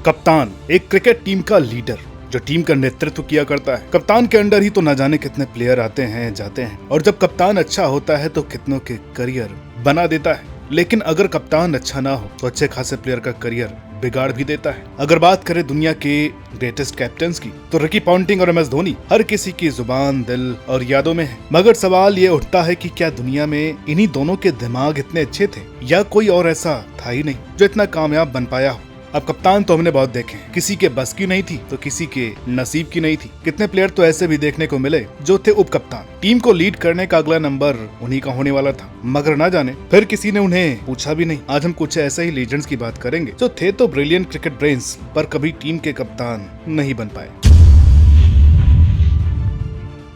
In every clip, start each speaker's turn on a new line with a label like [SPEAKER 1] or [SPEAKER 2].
[SPEAKER 1] कप्तान एक cricket team का लीडर जो टीम का नेतृत्व किया करता है। कप्तान के अंडर ही तो न जाने कितने प्लेयर आते हैं जाते हैं, और जब कप्तान अच्छा होता है तो कितनों के करियर बना देता है। लेकिन अगर कप्तान अच्छा ना हो तो अच्छे खासे प्लेयर का करियर बिगाड़ भी देता है। अगर बात करें दुनिया के ग्रेटेस्ट कैप्टन्स की तो रिकी पॉन्टिंग और MS धोनी हर किसी की जुबान, दिल और यादों में है। मगर सवाल ये उठता है कि क्या दुनिया में इन्हीं दोनों के दिमाग इतने अच्छे थे या कोई और ऐसा था ही नहीं जो इतना कामयाब बन पाया हो। अब कप्तान तो हमने बहुत देखे हैं, किसी के बस की नहीं थी तो किसी के नसीब की नहीं थी। कितने प्लेयर तो ऐसे भी देखने को मिले जो थे उप कप्तान, टीम को लीड करने का अगला नंबर उन्हीं का होने वाला था, मगर ना जाने फिर किसी ने उन्हें पूछा भी नहीं। आज हम कुछ ऐसे ही लीजेंड्स की बात करेंगे जो थे तो ब्रिलियंट क्रिकेट ब्रेन्स पर कभी टीम के कप्तान नहीं बन पाए।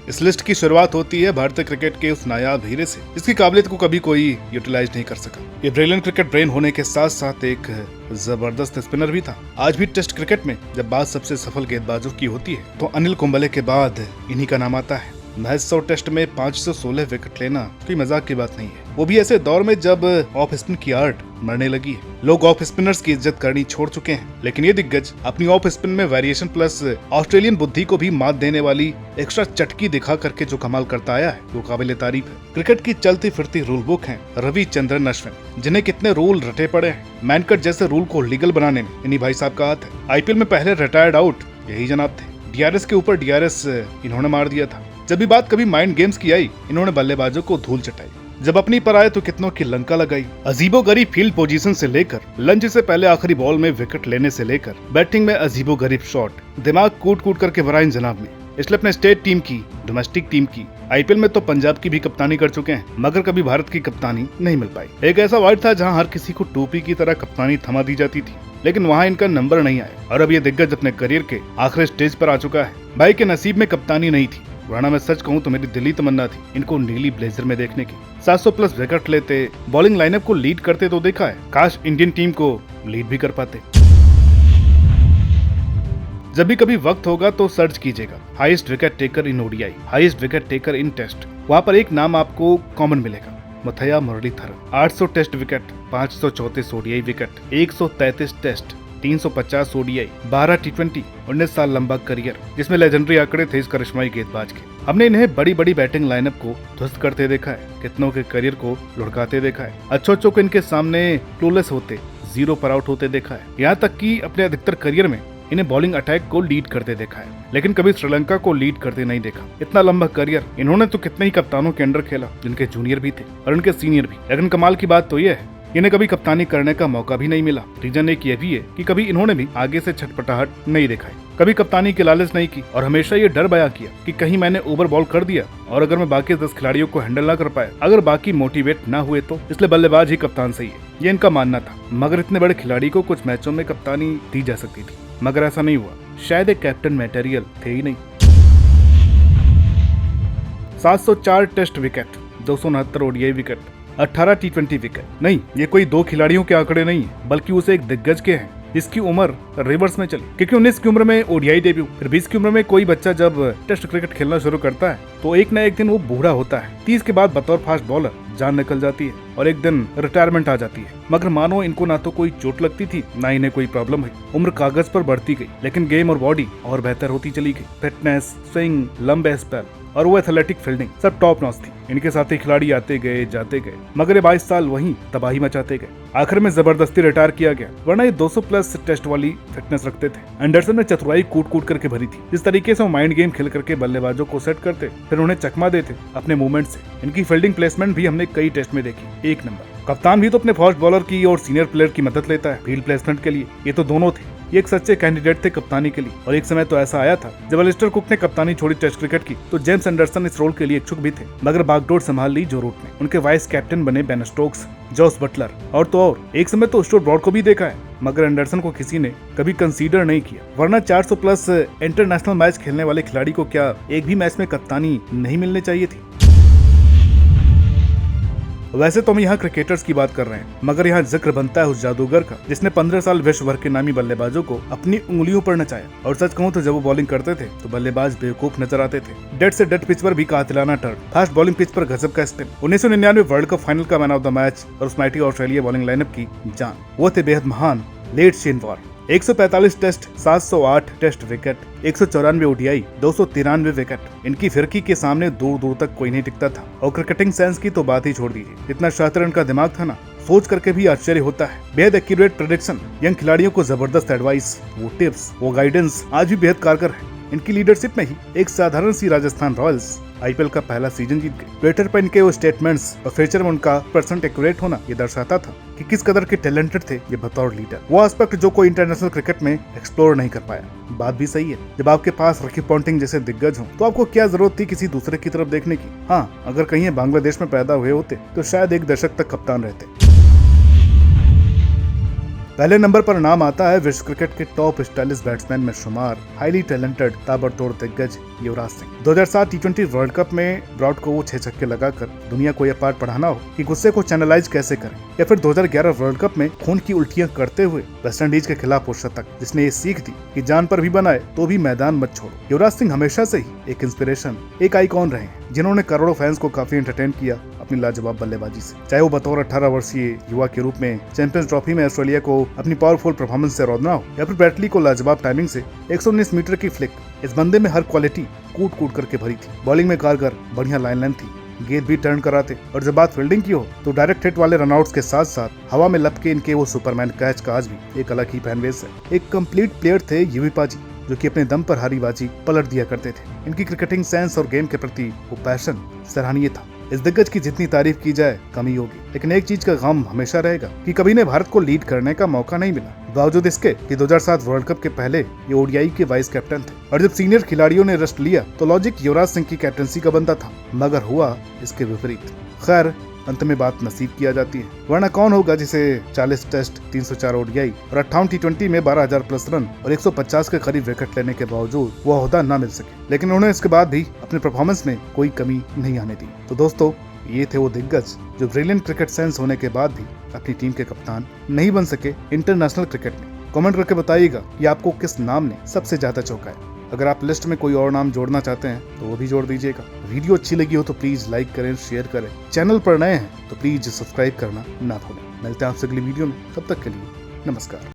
[SPEAKER 1] इस लिस्ट की शुरुआत होती है भारतीय क्रिकेट के उस नायाब हीरे से जिसकी काबिलियत को कभी कोई यूटिलाइज नहीं कर सका। ये ब्रिलियंट क्रिकेट ब्रेन होने के साथ साथ एक जबरदस्त स्पिनर भी था। आज भी टेस्ट क्रिकेट में जब बात सबसे सफल गेंदबाजों की होती है तो अनिल कुंबले के बाद इन्हीं का नाम आता है। महज 100 टेस्ट में 516 विकेट लेना कोई मजाक की बात नहीं है, वो भी ऐसे दौर में जब ऑफ स्पिन की आर्ट मरने लगी है। लोग ऑफ स्पिनर्स की इज्जत करनी छोड़ चुके हैं, लेकिन ये दिग्गज अपनी ऑफ स्पिन में वेरिएशन प्लस ऑस्ट्रेलियन बुद्धि को भी मात देने वाली एक्स्ट्रा चटकी दिखा करके जो कमाल करता आया है वो काबिले तारीफ है। क्रिकेट की चलती फिरती रूल बुक है रविचंद्रन अश्विन, जिन्हें कितने रूल रटे पड़े हैं। मैनकट जैसे रूल को लीगल बनाने में इन्हीं भाई साहब का हाथ है। IPL में पहले रिटायर्ड आउट यही जनाब थे। DRS के ऊपर DRS इन्होंने मार दिया था। जब भी बात कभी माइंड गेम्स की आई इन्होंने बल्लेबाजों को धूल चटाई, जब अपनी पर आए तो कितनों की लंका लगाई। अजीबोगरीब फील्ड पोजीशन से लेकर लंच से पहले आखिरी बॉल में विकेट लेने से लेकर बैटिंग में अजीबोगरीब शॉट, दिमाग कूट कूट करके भरा इन जनाब ने। इसलिए अपने स्टेट टीम की, डोमेस्टिक टीम की, IPL में तो पंजाब की भी कप्तानी कर चुके हैं, मगर कभी भारत की कप्तानी नहीं मिल पाई। एक ऐसा वार्ड था जहां हर किसी को टोपी की तरह कप्तानी थमा दी जाती थी, लेकिन वहां इनका नंबर नहीं आया और अब ये दिग्गज अपने करियर के आखिरी स्टेज पर आ चुका है। भाई के नसीब में कप्तानी नहीं थी, वरना मैं सच कहूं तो मेरी दिली तमन्ना थी इनको नीली ब्लेजर में देखने की। 700 प्लस विकेट लेते, बॉलिंग लाइनअप को लीड करते तो देखा है, काश इंडियन टीम को लीड भी कर पाते। जब भी कभी वक्त होगा तो सर्च कीजिएगा highest wicket taker in ODI, highest wicket taker in test. वहां पर एक नाम आपको कॉमन मिलेगा, Muttiah Muralitharan. 800 test wicket, 534 ODI wicket, 133 test, 350 ODI, 12 T20, 19 साल लंबा करियर जिसमें लेजेंडरी आंकड़े थे इस करिश्माई गेंदबाज के। हमने इन्हें बड़ी बड़ी बैटिंग लाइनअप को ध्वस्त करते देखा है, कितनों के करियर को लुढ़काते देखा है, अच्छों को इनके सामने क्लूलेस होते, 0 पर आउट होते देखा है। यहाँ तक कि अपने अधिकतर करियर में इन्हें बॉलिंग अटैक को लीड करते देखा है, लेकिन कभी श्रीलंका को लीड करते नहीं देखा। इतना लंबा करियर इन्होंने तो कितने ही कप्तानों के अंडर खेला जिनके जूनियर भी थे और उनके सीनियर भी, लेकिन कमाल की बात तो यह है इन्हें कभी कप्तानी करने का मौका भी नहीं मिला। रीजन एक ये भी है कि कभी इन्होंने भी आगे से छटपटाहट नहीं दिखाई, कभी कप्तानी की लालच नहीं की और हमेशा ये डर बया किया कि कहीं मैंने ओवर बॉल कर दिया और अगर मैं बाकी 10 खिलाड़ियों को हैंडल ना कर पाया, अगर बाकी मोटिवेट ना हुए तो, इसलिए बल्लेबाज ही कप्तान सही है, ये इनका मानना था। मगर इतने बड़े खिलाड़ी को कुछ मैचों में कप्तानी दी जा सकती थी, मगर ऐसा नहीं हुआ। शायद एक कैप्टन मटेरियल थे ही नहीं। 704 test wicket, 269 ODI wicket, 18 T20 wicket. नहीं, ये कोई 2 खिलाड़ियों के आंकड़े नहीं है, बल्कि उसे एक दिग्गज के हैं जिसकी उम्र रिवर्स में चली। क्योंकि 19 की उम्र में ODI डेब्यू, फिर 20 की उम्र में कोई बच्चा जब टेस्ट क्रिकेट खेलना शुरू करता है तो एक न एक दिन वो बूढ़ा होता है। 30 के बाद बतौर फास्ट बॉलर जान निकल जाती है और एक दिन रिटायरमेंट आ जाती है। मगर मानो इनको ना तो कोई चोट लगती थी ना इन्हें कोई प्रॉब्लम हुई। उम्र कागज पर बढ़ती गई, लेकिन गेम और बॉडी और बेहतर होती चली गई। फिटनेस, स्विंग, लंबे स्पेल और वो एथलेटिक फील्डिंग सब टॉप नॉच थी। इनके साथ ही खिलाड़ी आते गए जाते गए, मगर ये 22 साल वहीं तबाही मचाते गए। आखिर में जबरदस्ती रिटायर किया गया, वरना ये 200 प्लस टेस्ट वाली फिटनेस रखते थे। एंडरसन ने चतुराई कूट कूट करके भरी थी। इस तरीके से वो माइंड गेम खेल करके बल्लेबाजों को सेट करते, फिर उन्हें चकमा देते अपने मूवमेंट से। इनकी फील्डिंग प्लेसमेंट भी हमने कई टेस्ट में देखी, एक नंबर। कप्तान भी तो अपने फास्ट बॉलर की और सीनियर प्लेयर की मदद लेता है फील्ड प्लेसमेंट के लिए। ये तो दोनों थे, ये एक सच्चे कैंडिडेट थे कप्तानी के लिए। और एक समय तो ऐसा आया था जब अलिस्टर कुक ने कप्तानी छोड़ी टेस्ट क्रिकेट की तो जेम्स एंडरसन इस रोल के लिए इच्छुक भी थे, मगर बागडोर संभाल ली जो रूट ने। उनके वाइस कैप्टन बने बेन स्टोक्स, जॉस बटलर और तो और एक समय तो स्टुअर्ट ब्रॉड को भी देखा है, मगर एंडरसन को किसी ने कभी कंसीडर नहीं किया। वरना 400 प्लस इंटरनेशनल मैच खेलने वाले खिलाड़ी को क्या एक भी मैच में कप्तानी नहीं मिलनी चाहिए थी? वैसे तो हम यहाँ क्रिकेटर्स की बात कर रहे हैं, मगर यहाँ जिक्र बनता है उस जादूगर का जिसने 15 साल विश्व भर के नामी बल्लेबाजों को अपनी उंगलियों पर नचाया। और सच कहूँ तो जब वो बॉलिंग करते थे तो बल्लेबाज बेवकूफ नजर आते थे। डेड से डेड पिच पर भी कातिलाना टर्न, फास्ट बॉलिंग पिच पर गजब का स्पिन। 1999 वर्ल्ड कप फाइनल का मैन ऑफ द मैच और उस माइटी ऑस्ट्रेलिया बॉलिंग लाइनअप की जान, वो थे बेहद महान late Shane Warne. 145 test, 708 test wicket, 194 ODI, 293 wicket. इनकी फिरकी के सामने दूर दूर तक कोई नहीं टिकता था। और क्रिकेटिंग सेंस की तो बात ही छोड़ दीजिए, इतना शातिर इनका दिमाग था ना, सोच करके भी आश्चर्य होता है। बेहद एक्यूरेट प्रेडिक्शन, यंग खिलाड़ियों को जबरदस्त एडवाइस, वो टिप्स, वो गाइडेंस आज भी बेहद कारगर है। इनकी लीडरशिप में ही एक साधारण सी राजस्थान रॉयल्स आईपीएल का पहला सीजन जीत गई। ट्विटर पर इनके वो स्टेटमेंट्स और फीचर में उनका % एक्यूरेट होना ये दर्शाता था कि किस कदर के टैलेंटेड थे ये बतौर लीडर। वो एस्पेक्ट जो कोई इंटरनेशनल क्रिकेट में एक्सप्लोर नहीं कर पाया। बात भी सही है, जब आपके पास रिकी पॉन्टिंग जैसे दिग्गज हो तो आपको क्या जरूरत थी किसी दूसरे की तरफ देखने की। हाँ, अगर कहीं बांग्लादेश में पैदा हुए होते तो शायद एक दशक तक कप्तान रहते। पहले नंबर पर नाम आता है विश्व क्रिकेट के टॉप स्टाइलिश बैट्समैन में शुमार हाईली टैलेंटेड ताबड़तोड़ दिग्गज युवराज सिंह। 2007 टी20 वर्ल्ड कप में ब्रॉड को वो 6 छक्के लगाकर दुनिया को यह पाठ पढ़ाना हो कि गुस्से को चैनलाइज कैसे करें, या फिर 2011 वर्ल्ड कप में खून की उल्टियां करते हुए वेस्टइंडीज के खिलाफ वो शतक, जिसने ये सीख दी कि जान पर भी बनाए तो भी मैदान मत छोड़ो। युवराज सिंह हमेशा से ही एक इंस्पिरेशन, एक आइकॉन रहे हैं, जिन्होंने करोड़ों फैंस को काफी एंटरटेन किया अपनी लाजवाब बल्लेबाजी से। चाहे वो बतौर 18 वर्षीय युवा के रूप में चैंपियंस ट्रॉफी में ऑस्ट्रेलिया को अपनी पावरफुल परफॉर्मेंस से रोकना हो, या फिर ब्रैटली को लाजवाब टाइमिंग से 119 मीटर की फ्लिक। इस बंदे में हर क्वालिटी कूट कूट करके भरी थी। बॉलिंग में कारगर, बढ़िया लाइन लेंथ थी, गेंद भी टर्न कराते, और जब बात फील्डिंग की हो तो डायरेक्ट हिट वाले रनआउट्स के साथ साथ हवा में लपके इनके वो सुपरमैन कैच का आज भी एक अलग ही फैन बेस है। एक कंप्लीट प्लेयर थे यूवी पाजी, जो कि अपने दम पर हारी बाजी पलट दिया करते थे। इनकी क्रिकेटिंग सेंस और गेम के प्रति वो पैशन सराहनीय था। इस दिग्गज की जितनी तारीफ की जाए कमी होगी, लेकिन एक चीज का गम हमेशा रहेगा कि कभी ने भारत को लीड करने का मौका नहीं मिला, बावजूद इसके कि 2007 वर्ल्ड कप के पहले ये ओडीआई के वाइस कैप्टन थे। और जब सीनियर खिलाड़ियों ने रेस्ट लिया तो लॉजिक युवराज सिंह की कैप्टनसी का बनता था, मगर हुआ इसके विपरीत। खैर, अंत में बात नसीब की आ जाती है, वरना कौन होगा जिसे 40 टेस्ट, 304 ओडीआई और 58 टी20 में 12,000 प्लस रन और 150 के करीब विकेट लेने के बावजूद वो ओहदा न मिल सके। लेकिन उन्होंने इसके बाद भी अपने परफॉर्मेंस में कोई कमी नहीं आने दी। तो दोस्तों, ये थे वो दिग्गज जो ब्रिलियंट क्रिकेट सेंस होने के बाद भी अपनी टीम के कप्तान नहीं बन सके इंटरनेशनल क्रिकेट में। कमेंट करके बताइएगा कि आपको किस नाम ने सबसे ज्यादा चौंकाया। अगर आप लिस्ट में कोई और नाम जोड़ना चाहते हैं तो वो भी जोड़ दीजिएगा। वीडियो अच्छी लगी हो तो प्लीज लाइक करें, शेयर करें। चैनल पर नए हैं तो प्लीज सब्सक्राइब करना ना भूलें। मिलते हैं आपसे अगली वीडियो में, तब तक के लिए नमस्कार।